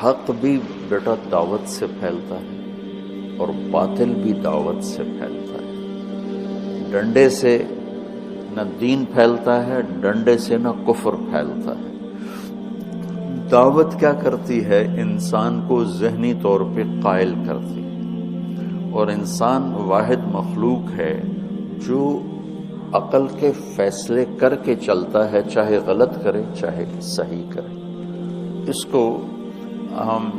حق بھی بیٹا دعوت سے پھیلتا ہے اور باطل بھی دعوت سے پھیلتا ہے۔ ڈنڈے سے نہ دین پھیلتا ہے، ڈنڈے سے نہ کفر پھیلتا ہے۔ دعوت کیا کرتی ہے؟ انسان کو ذہنی طور پہ قائل کرتی ہے، اور انسان واحد مخلوق ہے جو عقل کے فیصلے کر کے چلتا ہے، چاہے غلط کرے چاہے صحیح کرے۔ اس کو ہم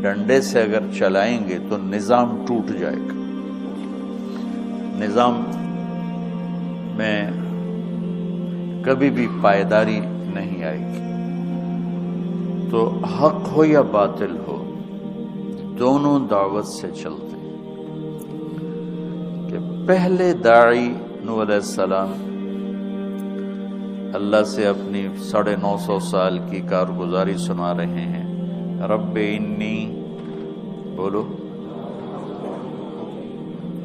ڈنڈے سے اگر چلائیں گے تو نظام ٹوٹ جائے گا، نظام میں کبھی بھی پائیداری نہیں آئے گی۔ تو حق ہو یا باطل ہو، دونوں دعوت سے چلتے ہیں۔ کہ پہلے داعی نوح علیہ السلام اللہ سے اپنی 950 سال کی کارگزاری سنا رہے ہیں۔ رب انی، بولو،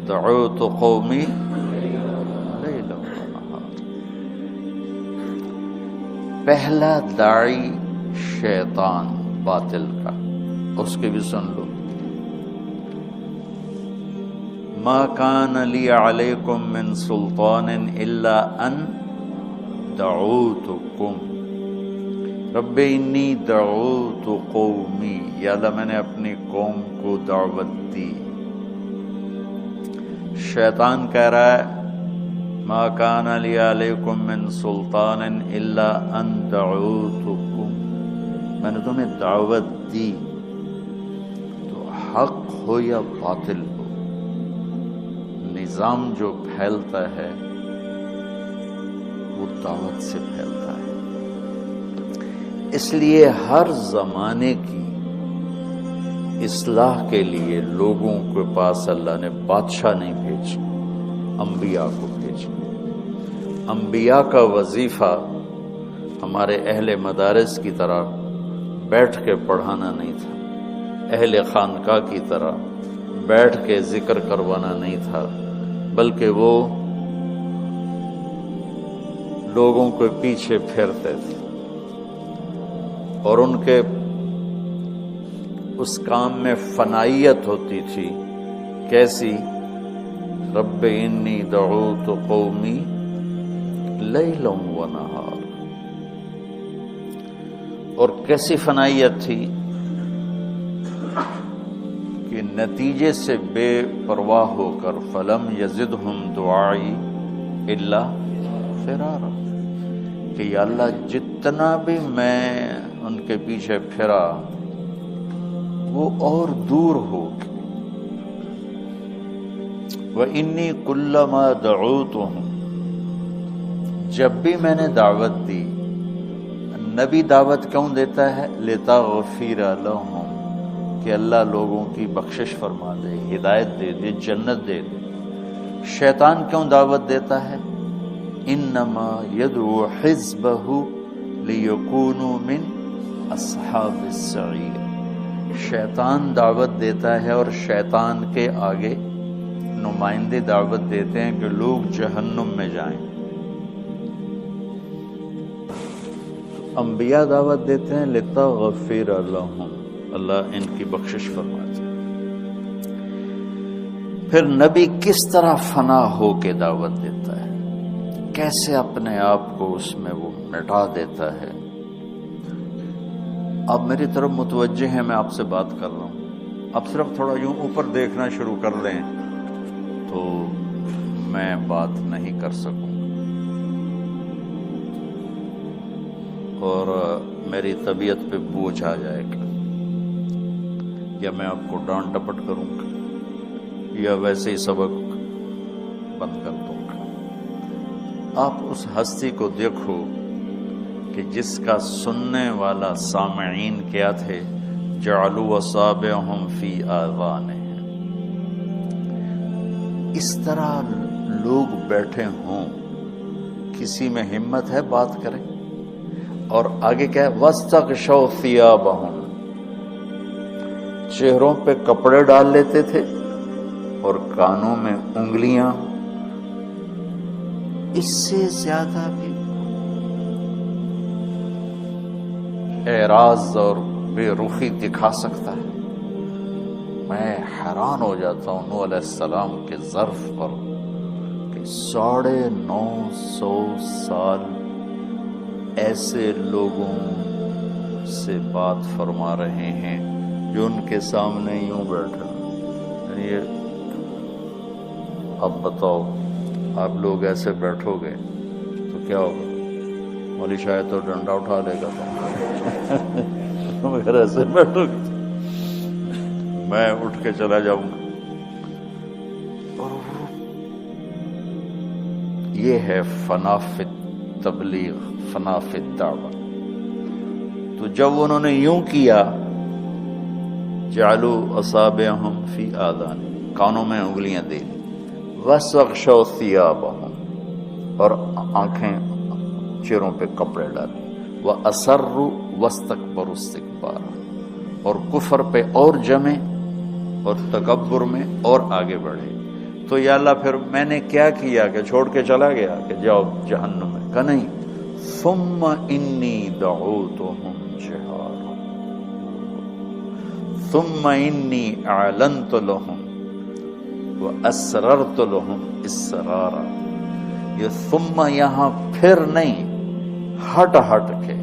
دعوت قومی لیلا ونہارا۔ پہلا داعی شیطان باطل کا، اس کے بھی سن لو۔ ما کان لی علیکم من سلطان الا ان دعوتکم رب انی دعوت قومی، یا اللہ میں نے اپنی قوم کو دعوت دی۔ شیطان کہہ رہا ہے ما کان لی علیکم من سلطان الا ان دعوتکم، میں نے تمہیں دعوت دی۔ تو حق ہو یا باطل ہو، نظام جو پھیلتا ہے وہ دعوت سے پھیلتا ہے۔ اس لیے ہر زمانے کی اصلاح کے لیے لوگوں کے پاس اللہ نے بادشاہ نہیں بھیجے، انبیاء کو بھیجے۔ انبیاء کا وظیفہ ہمارے اہل مدارس کی طرح بیٹھ کے پڑھانا نہیں تھا، اہل خانقاہ کی طرح بیٹھ کے ذکر کروانا نہیں تھا، بلکہ وہ لوگوں کے پیچھے پھرتے تھے، اور ان کے اس کام میں فنائیت ہوتی تھی۔ کیسی؟ رب انی دعوت قومی لیلا ونہارا۔ اور کیسی فنائیت تھی کہ نتیجے سے بے پرواہ ہو کر فلم یزدہم دعائی الا فرارا، کہ یا اللہ جتنا بھی میں ان کے پیچھے پھرا وہ اور دور ہو گئے۔ وَإِنِّي كُلَّمَا دَعُوتُهُمْ، جب بھی میں نے دعوت دی، نبی دعوت کیوں دیتا ہے؟ لِتَغْفِرَ لَهُمْ، کہ اللہ لوگوں کی بخشش فرما دے، ہدایت دے دے، جنت دے دے۔ شیطان کیوں دعوت دیتا ہے؟ انما يدعو حزبه ليكونوا من اصحاب السعیر۔ شیطان دعوت دیتا ہے اور شیطان کے آگے نمائندے دعوت دیتے ہیں کہ لوگ جہنم میں جائیں۔ انبیاء دعوت دیتے ہیں لِتَغْفِرَ لَهُمْ، اللہ ان کی بخشش فرماتے ہیں۔ پھر نبی کس طرح فنا ہو کے دعوت دیتا ہے، کیسے اپنے آپ کو اس میں وہ مٹا دیتا ہے۔ آپ میری طرف متوجہ ہیں، میں آپ سے بات کر رہا ہوں، آپ صرف تھوڑا یوں اوپر دیکھنا شروع کر دیں تو میں بات نہیں کر سکوں اور میری طبیعت پہ بوجھ آ جائے گا، یا میں آپ کو ڈانٹ ڈپٹ کروں گا، یا ویسے ہی سبق بند کر دوں گا۔ آپ اس ہستی کو دیکھو کہ جس کا سننے والا سامعین کیا تھے، جعلوا اصابعهم فی آذانہم، اس طرح لوگ بیٹھے ہوں، کسی میں ہمت ہے بات کریں؟ اور آگے کیا ہے؟ وَاسْتَغْشَوْا ثِيَابَهُمْ، چہروں پہ کپڑے ڈال لیتے تھے اور کانوں میں انگلیاں۔ اس سے زیادہ بھی اعراض اور بے رخی دکھا سکتا ہے؟ میں حیران ہو جاتا ہوں نوح علیہ السلام کے ظرف پر کہ 950 سال ایسے لوگوں سے بات فرما رہے ہیں جو ان کے سامنے یوں بیٹھا. یہ اب بتاؤ آپ لوگ ایسے بیٹھو گے تو کیا ہوگا؟ مولی شاید تو ڈنڈا اٹھا لے گا. تم اگر ایسے بیٹھو گے میں اٹھ کے چلا جاؤں گا. یہ ہے فنا فی تبلیغ، فنا فی دعوہ. تو جب انہوں نے یوں کیا، جعلوا اصابعہم فی آذان، کانوں میں انگلیاں دے لی، واستغشوا ثیابہم، اور آنکھیں چہروں پہ کپڑے ڈالے، وَأَسَرُّوا وَاسْتَكْبَرُوا اسْتِكْبَارًا، اور کفر پہ اور جمے اور تکبر میں اور آگے بڑھے. تو یا اللہ پھر میں نے کیا کیا کہ چھوڑ کے چلا گیا کہ جاؤ جہنم میں؟ کہا نہیں، ثم انی دعوتہم جہارا ثم انی اعلنت لہم واسررت لہم اسرارا. یہ ثم یہاں پھر نہیں، ہٹ کے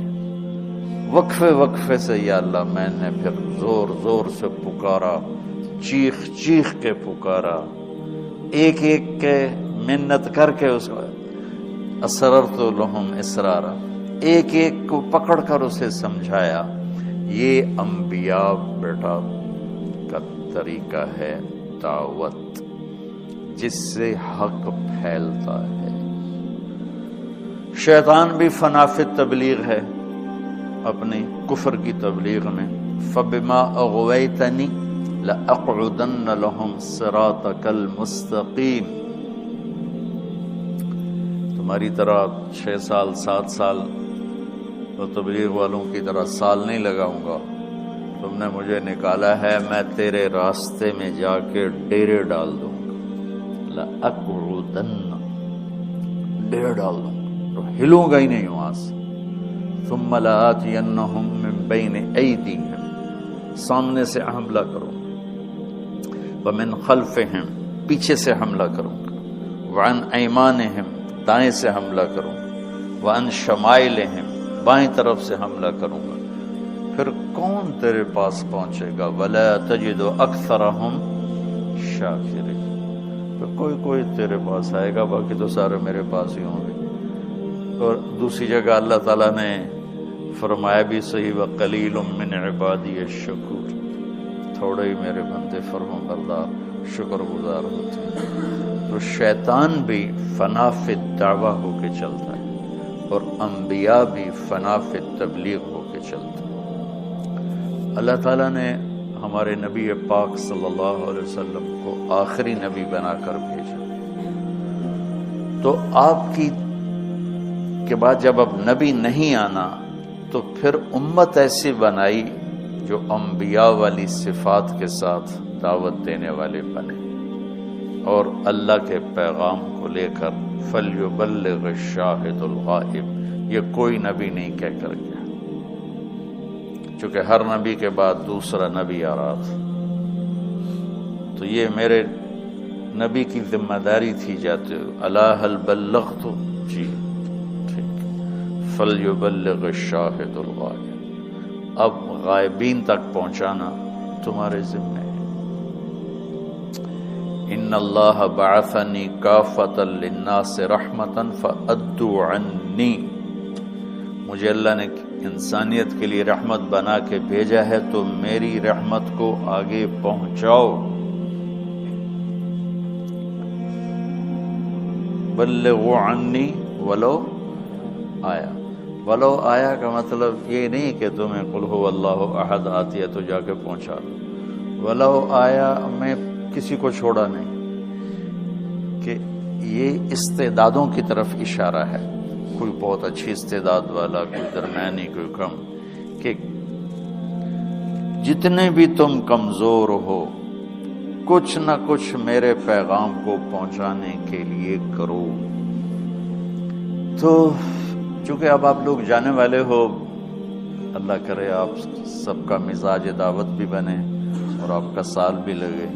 وقفے وقفے سے یا اللہ میں نے پھر زور زور سے پکارا، چیخ کے پکارا، ایک کے منت کر کے اس کو اسررت لہم اسرارا، ایک کو پکڑ کر اسے سمجھایا. یہ انبیاء بیٹا کا طریقہ ہے دعوت، جس سے حق پھیلتا ہے. شیطان بھی فنا فی تبلیغ ہے اپنی کفر کی تبلیغ میں. فبما اغویتنی لأقعدن لهم صراطک المستقیم. تمہاری طرح 6 سال 7 سال تو تبلیغ والوں کی طرح سال نہیں لگاؤں گا. تم نے مجھے نکالا ہے، میں تیرے راستے میں جا کے ڈیرے ڈال دوں گا. لأقعدن، ڈیرے ڈال دوں گا تو ہلوں گا ہی نہیں وہاں سے. ثم لآتینہم من بین ایدیہم، سامنے سے حملہ کروں، ومن خلفہم، پیچھے سے حملہ کروں گا، وعن ایمانہم، دائیں سے حملہ کروں گا، وعن شمائلہم، بائیں طرف سے حملہ کروں گا. پھر کون تیرے پاس پہنچے گا؟ ولا تجد اکثرہم شاکرین. پھر کوئی تیرے پاس آئے گا، باقی تو سارے میرے پاس ہی ہوں گے. اور دوسری جگہ اللہ تعالیٰ نے فرمایا بھی صحیح، وقلیل من عبادی الشکور، تھوڑے ہی میرے بندے فرما بردار شکر گزار ہوتے ہیں. تو شیطان بھی فنا فی الدعوہ ہو کے چلتا ہے اور انبیاء بھی فنا فی تبلیغ ہو کے چلتے ہیں. اللہ تعالیٰ نے ہمارے نبی پاک صلی اللہ علیہ وسلم کو آخری نبی بنا کر بھیجا. تو آپ کی کے بعد جب اب نبی نہیں آنا تو پھر امت ایسی بنائی جو انبیاء والی صفات کے ساتھ دعوت دینے والے بنے اور اللہ کے پیغام کو لے کر فَلْيُبَلِّغِ الشَّاهِدُ الْغَائِبُ، یہ کوئی نبی نہیں کہہ کر گیا، چونکہ ہر نبی کے بعد دوسرا نبی آ رہا تھا. تو یہ میرے نبی کی ذمہ داری تھی. جاتے الا هل بلغت، جی ٹھیک، فَلْيُبَلِّغِ الشَّاهِدُ الْغَائِبُ، اب غائبین تک پہنچانا تمہارے ذمہ ہے. ان اللہ بعثنی کافۃ للناس رحمۃ فأدوا عنی، مجھے اللہ نے انسانیت کے لیے رحمت بنا کے بھیجا ہے تو میری رحمت کو آگے پہنچاؤ. بلغوا عنی ولو آیا. ولو آیا کا مطلب یہ نہیں کہ تمہیں قل هو اللہ احد آتی ہے تو جا کے پہنچا دو. ولو آیا میں کسی کو چھوڑا نہیں، کہ یہ استعدادوں کی طرف اشارہ ہے. کوئی بہت اچھی استعداد والا، کوئی درمیانی، کوئی کم، کہ جتنے بھی تم کمزور ہو کچھ نہ کچھ میرے پیغام کو پہنچانے کے لیے کرو. تو چونکہ اب آپ لوگ جانے والے ہو اللہ کرے آپ سب کا مزاج دعوت بھی بنے اور آپ کا سال بھی لگے.